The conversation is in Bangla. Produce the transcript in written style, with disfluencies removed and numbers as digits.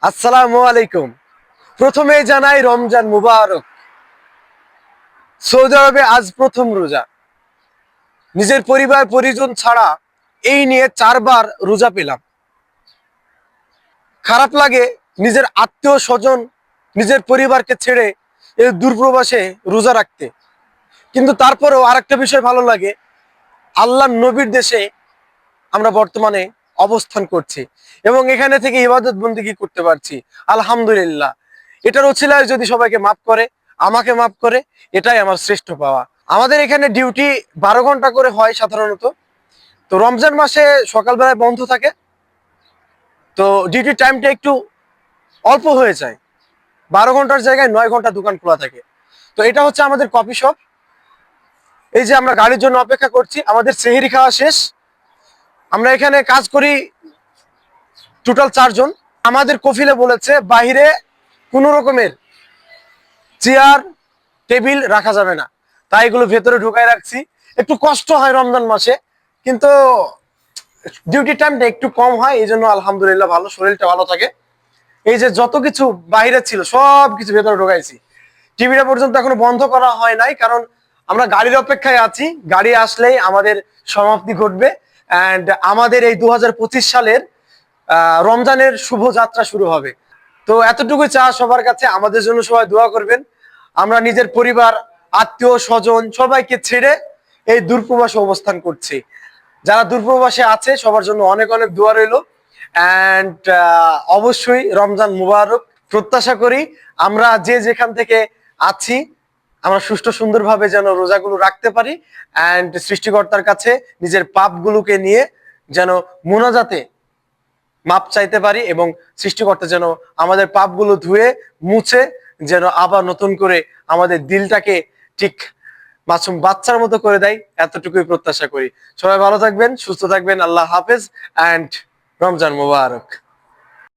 আসসালামু আলাইকুম। প্রথমে জানাই রমজান মুবারক। সৌদি আরবে আজ প্রথম রোজা। নিজের পরিবার পরিজন ছাড়া এই নিয়ে 4বার রোজা পেলাম। খারাপ লাগে নিজের আত্মীয় স্বজন, নিজের পরিবারকে ছেড়ে এই দূরপ্রবাসে রোজা রাখতে। কিন্তু তারপরেও আরেকটা বিষয় ভালো লাগে, আল্লাহর নবীর দেশে আমরা বর্তমানে অবস্থান করছি এবং এখানে থেকে ইবাদত বন্দেগী করতে পারছি। আলহামদুলিল্লাহ। এটার ওছিলায় যদি সবাইকে মাফ করে, আমাকে মাফ করে, এটাই আমার শ্রেষ্ঠ পাওয়া। আমাদের এখানে ডিউটি 12 ঘন্টা করে হয় সাধারণত। তো রমজান মাসে সকালবেলায় বন্ধ থাকে, তো ডিউটি টাইমটা একটু অল্প হয়ে যায়। 12 ঘন্টার জায়গায় 9 ঘন্টা দোকান খোলা থাকে। তো এটা হচ্ছে আমাদের কফি শপ। এই যে আমরা গাড়ির জন্য অপেক্ষা করছি, আমাদের সেহরি খাওয়া শেষ। আমরা এখানে কাজ করি টোটাল 4 জন। আমাদের কফিলে বলেছে বাহিরে কোনো রকমের চেয়ার টেবিল রাখা যাবে না, তাই এগুলো ভেতরে ঢুকাই রাখছি। একটু কষ্ট হয় রমজান মাসে, কিন্তু ডিউটি টাইমটা একটু কম হয়, এই জন্য আলহামদুলিল্লাহ ভালো, শরীরটা ভালো থাকে। এই যে যত কিছু বাইরে ছিল সব কিছু ভেতরে ঢুকাইছি। টিভিটা পর্যন্ত এখনো বন্ধ করা হয় নাই, কারণ আমরা গাড়ির অপেক্ষায় আছি। গাড়ি আসলেই আমাদের সমাপ্তি ঘটবে অ্যান্ড আমাদের এই 2025 সালের রমজানের শুভ যাত্রা শুরু হবে। তো এতটুকু চা সবার কাছে, আমাদের জন্য সবাই দোয়া করবেন। আমরা নিজের পরিবার, আত্মীয় স্বজন সবাইকে ছেড়ে এই দূরপ্রবাসে অবস্থান করছি। যারা দূরপ্রবাসে আছে সবার জন্য অনেক অনেক দোয়া রইল। অ্যান্ড অবশ্যই রমজান মুবারক। প্রত্যাশা করি আমরা যে যেখান থেকে আছি আমরা সুষ্ঠু সুন্দরভাবে যেন রোজাগুলো রাখতে পারি অ্যান্ড সৃষ্টিকর্তার কাছে নিজের পাপগুলোকে নিয়ে যেন মুনাজাতে মাপ চাইতে পারি এবং সৃষ্টিকর্তা যেন আমাদের পাপগুলো ধুয়ে মুছে যেন আবার নতুন করে আমাদের দিলটাকে ঠিক মাসুম বাচ্চার মতো করে দেয়, এতটুকুই প্রত্যাশা করি। সবাই ভালো থাকবেন, সুস্থ থাকবেন। আল্লাহ হাফেজ অ্যান্ড রমজান মুবারক।